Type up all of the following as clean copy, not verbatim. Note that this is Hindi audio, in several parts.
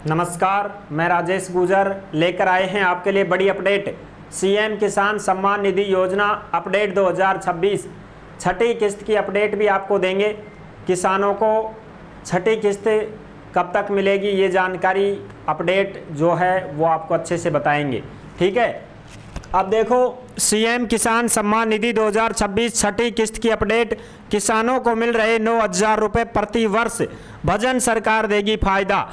नमस्कार, मैं राजेश गुजर लेकर आए हैं आपके लिए बड़ी अपडेट। सीएम किसान सम्मान निधि योजना अपडेट 2026 छठी किस्त की अपडेट भी आपको देंगे। किसानों को छठी किस्त कब तक मिलेगी ये जानकारी अपडेट जो है वो आपको अच्छे से बताएंगे। ठीक है, अब देखो सीएम किसान सम्मान निधि 2026 छठी किस्त की अपडेट। किसानों को मिल रहे 9,000 रुपये प्रति वर्ष, भजन सरकार देगी फायदा।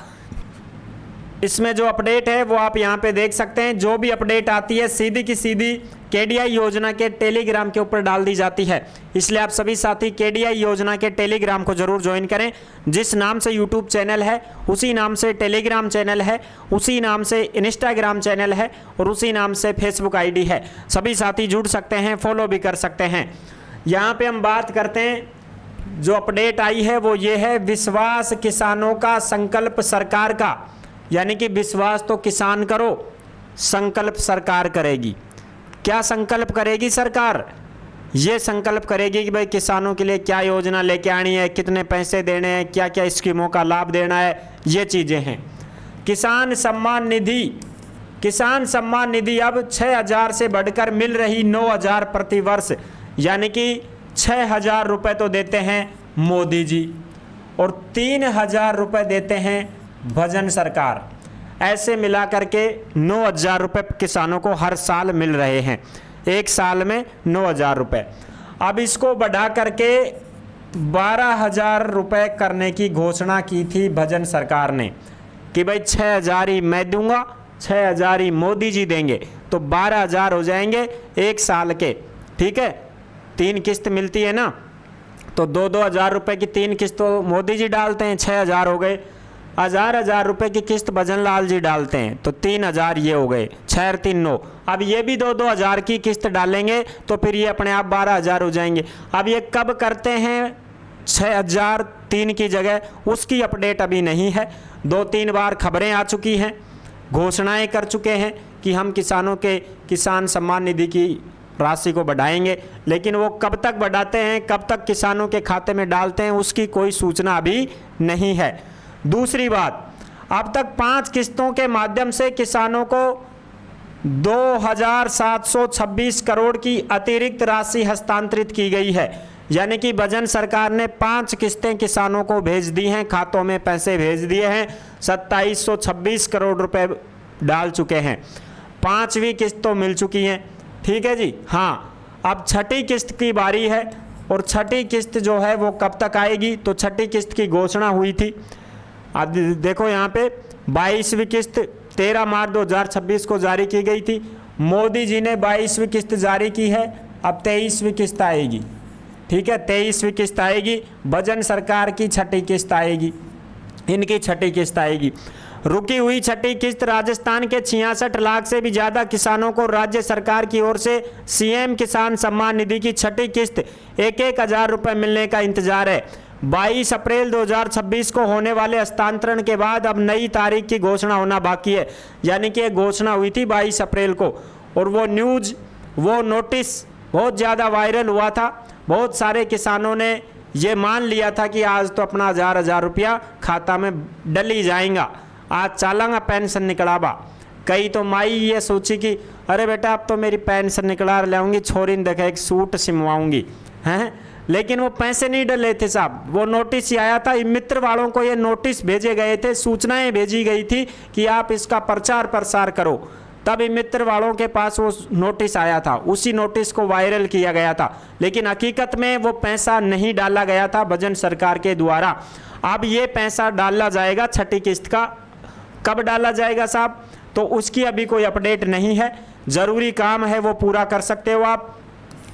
इसमें जो अपडेट है वो आप यहाँ पे देख सकते हैं। जो भी अपडेट आती है सीधी की सीधी केडीआई योजना के टेलीग्राम के ऊपर डाल दी जाती है, इसलिए आप सभी साथी केडीआई योजना के टेलीग्राम को जरूर ज्वाइन करें। जिस नाम से यूट्यूब चैनल है उसी नाम से टेलीग्राम चैनल है, उसी नाम से इंस्टाग्राम चैनल है और उसी नाम से फेसबुक आईडी है। सभी साथी जुड़ सकते हैं, फॉलो भी कर सकते हैं। यहाँ पे हम बात करते हैं, जो अपडेट आई है वो ये है, विश्वास किसानों का संकल्प सरकार का। यानी कि विश्वास तो किसान करो, संकल्प सरकार करेगी। क्या संकल्प करेगी सरकार? ये संकल्प करेगी कि भाई किसानों के लिए क्या योजना लेके आनी है, कितने पैसे देने हैं, क्या क्या स्कीमों का लाभ देना है, ये चीज़ें हैं। किसान सम्मान निधि अब 6,000 से बढ़कर मिल रही 9,000 प्रति वर्ष। यानी कि 6,000 रुपये तो देते हैं मोदी जी और 3,000 रुपये देते हैं भजन सरकार। ऐसे मिला करके 9,000 रुपये किसानों को हर साल मिल रहे हैं, एक साल में 9,000 रुपये। अब इसको बढ़ा करके 12,000 रुपये करने की घोषणा की थी भजन सरकार ने कि भाई 6,000 ही मैं दूंगा, 6,000 ही मोदी जी देंगे, तो 12,000 हो जाएंगे एक साल के। ठीक है, 3 किस्त मिलती है ना, तो 2-2 हज़ार रुपये की 3 किस्त तो मोदी जी डालते हैं, 6,000 हो गए। 1,000 रुपये की किस्त भजन लाल जी डालते हैं, तो 3,000 ये हो गए, 6 और 3 9। अब ये भी 2-2 हज़ार की किस्त डालेंगे तो फिर ये अपने आप 12,000 हो जाएंगे। अब ये कब करते हैं 6,000 3 की जगह, उसकी अपडेट अभी नहीं है। 2-3 बार खबरें आ चुकी हैं, घोषणाएं कर चुके हैं कि हम किसानों के किसान सम्मान निधि की राशि को बढ़ाएंगे, लेकिन वो कब तक बढ़ाते हैं, कब तक किसानों के खाते में डालते हैं, उसकी कोई सूचना अभी नहीं है। दूसरी बात, अब तक 5 किस्तों के माध्यम से किसानों को 2,726 करोड़ की अतिरिक्त राशि हस्तांतरित की गई है। यानी कि भजन सरकार ने 5 किस्तें किसानों को भेज दी हैं, खातों में पैसे भेज दिए हैं, 2,726 करोड़ रुपए डाल चुके हैं। 5वीं किस्त तो मिल चुकी हैं। ठीक है जी, हाँ, अब छठी किस्त की बारी है और छठी किस्त जो है वो कब तक आएगी, तो छठी किस्त की घोषणा हुई थी। अब देखो यहाँ पे 22वीं किस्त 13 मार्च 2026 को जारी की गई थी। मोदी जी ने 22वीं किस्त जारी की है, अब 23वीं किस्त आएगी। ठीक है, 23वीं किस्त आएगी, भजन सरकार की छठी किस्त आएगी, इनकी छठी किस्त आएगी। रुकी हुई छठी किस्त राजस्थान के 66 लाख से भी ज़्यादा किसानों को राज्य सरकार की ओर से सीएम किसान सम्मान निधि की छठी किस्त 1,000 रुपये मिलने का इंतजार है। 22 अप्रैल 2026 को होने वाले हस्तांतरण के बाद अब नई तारीख की घोषणा होना बाकी है। यानी कि घोषणा हुई थी 22 अप्रैल को और वो न्यूज़, वो नोटिस बहुत ज़्यादा वायरल हुआ था। बहुत सारे किसानों ने ये मान लिया था कि आज तो अपना 1,000 रुपया खाता में डल ही जाएगा, आज चालांगा पेंशन निकलाबा। कई तो माई ये सोची कि अरे बेटा अब तो मेरी पेंशन निकला लाऊंगी, छोरी ने देखा एक सूट सिमवाऊंगी, हैं, लेकिन वो पैसे नहीं डले थे साहब। वो नोटिस ही आया था, मित्र वालों को ये नोटिस भेजे गए थे, सूचनाएं भेजी गई थी कि आप इसका प्रचार प्रसार करो, तब मित्र वालों के पास वो नोटिस आया था, उसी नोटिस को वायरल किया गया था। लेकिन हकीकत में वो पैसा नहीं डाला गया था भजन सरकार के द्वारा। अब ये पैसा डाला जाएगा छठी किस्त का। कब डाला जाएगा साहब, तो उसकी अभी कोई अपडेट नहीं है। ज़रूरी काम है वो पूरा कर सकते हो आप।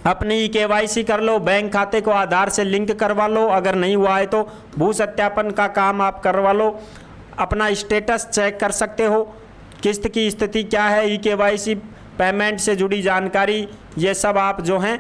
अपनी KYC कर लो, बैंक खाते को आधार से लिंक करवा लो, अगर नहीं हुआ है तो भू सत्यापन का काम आप करवा लो, अपना स्टेटस चेक कर सकते हो, किस्त की स्थिति क्या है, KYC पेमेंट से जुड़ी जानकारी, ये सब आप जो हैं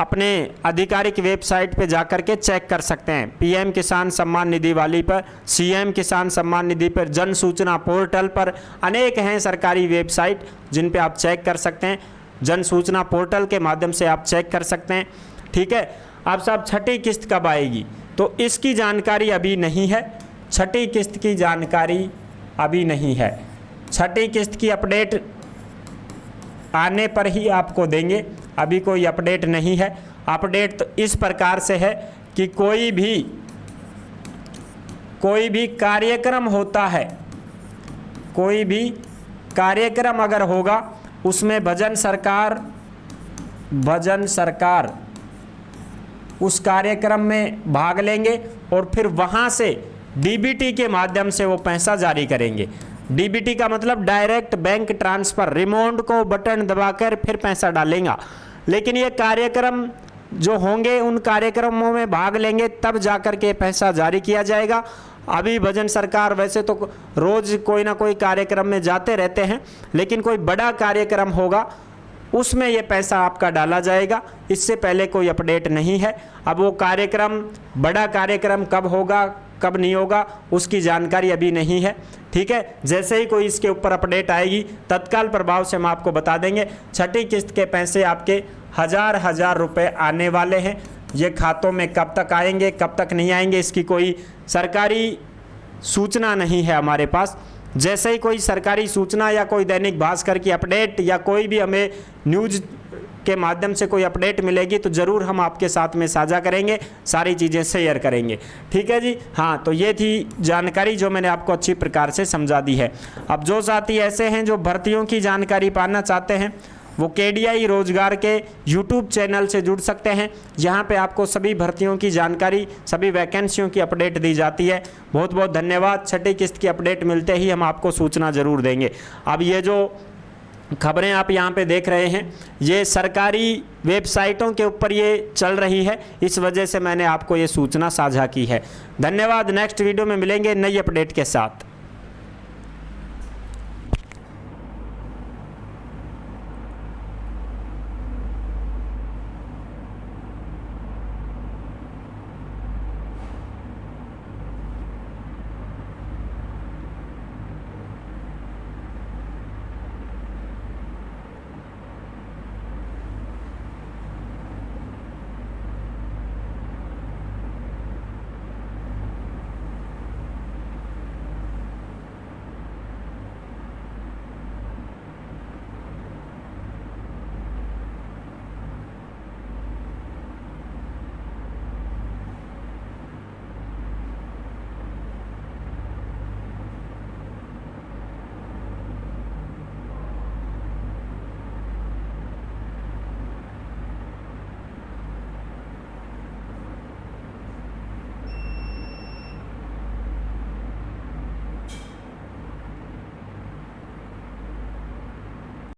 अपने आधिकारिक वेबसाइट पे जाकर के चेक कर सकते हैं। PM किसान सम्मान निधि वाली पर, CM किसान सम्मान निधि पर, जन सूचना पोर्टल पर अनेक हैं सरकारी वेबसाइट जिन पे आप चेक कर सकते हैं। जन सूचना पोर्टल के माध्यम से आप चेक कर सकते हैं। ठीक है, अब साहब छठी किस्त कब आएगी, तो इसकी जानकारी अभी नहीं है। छठी किस्त की जानकारी अभी नहीं है। छठी किस्त की अपडेट आने पर ही आपको देंगे, अभी कोई अपडेट नहीं है। अपडेट तो इस प्रकार से है कि कोई भी कार्यक्रम होता है, कोई भी कार्यक्रम अगर होगा उसमें भजन सरकार उस कार्यक्रम में भाग लेंगे और फिर वहाँ से डीबीटी के माध्यम से वो पैसा जारी करेंगे। डीबीटी का मतलब डायरेक्ट बैंक ट्रांसफ़र, रिमोट को बटन दबाकर फिर पैसा डालेंगे। लेकिन ये कार्यक्रम जो होंगे उन कार्यक्रमों में भाग लेंगे तब जाकर के पैसा जारी किया जाएगा। अभी भजन सरकार वैसे तो रोज़ कोई ना कोई कार्यक्रम में जाते रहते हैं, लेकिन कोई बड़ा कार्यक्रम होगा उसमें ये पैसा आपका डाला जाएगा। इससे पहले कोई अपडेट नहीं है। अब वो कार्यक्रम, बड़ा कार्यक्रम कब होगा कब नहीं होगा उसकी जानकारी अभी नहीं है। ठीक है, जैसे ही कोई इसके ऊपर अपडेट आएगी तत्काल प्रभाव से हम आपको बता देंगे। छठी किस्त के पैसे आपके हजार रुपए आने वाले हैं। ये खातों में कब तक आएंगे कब तक नहीं आएंगे इसकी कोई सरकारी सूचना नहीं है हमारे पास। जैसे ही कोई सरकारी सूचना या कोई दैनिक भास्कर की अपडेट या कोई भी हमें न्यूज़ के माध्यम से कोई अपडेट मिलेगी तो ज़रूर हम आपके साथ में साझा करेंगे, सारी चीज़ें शेयर करेंगे। ठीक है जी। हाँ, तो ये थी जानकारी जो मैंने आपको अच्छी प्रकार से समझा दी है। अब जो साथी ऐसे हैं जो भर्तियों की जानकारी पाना चाहते हैं वो केडीआई रोजगार के यूट्यूब चैनल से जुड़ सकते हैं। यहाँ पे आपको सभी भर्तियों की जानकारी, सभी वैकेंसियों की अपडेट दी जाती है। बहुत बहुत धन्यवाद। छठी किस्त की अपडेट मिलते ही हम आपको सूचना ज़रूर देंगे। अब ये जो खबरें आप यहाँ पे देख रहे हैं ये सरकारी वेबसाइटों के ऊपर ये चल रही है, इस वजह से मैंने आपको ये सूचना साझा की है। धन्यवाद। नेक्स्ट वीडियो में मिलेंगे नई अपडेट के साथ।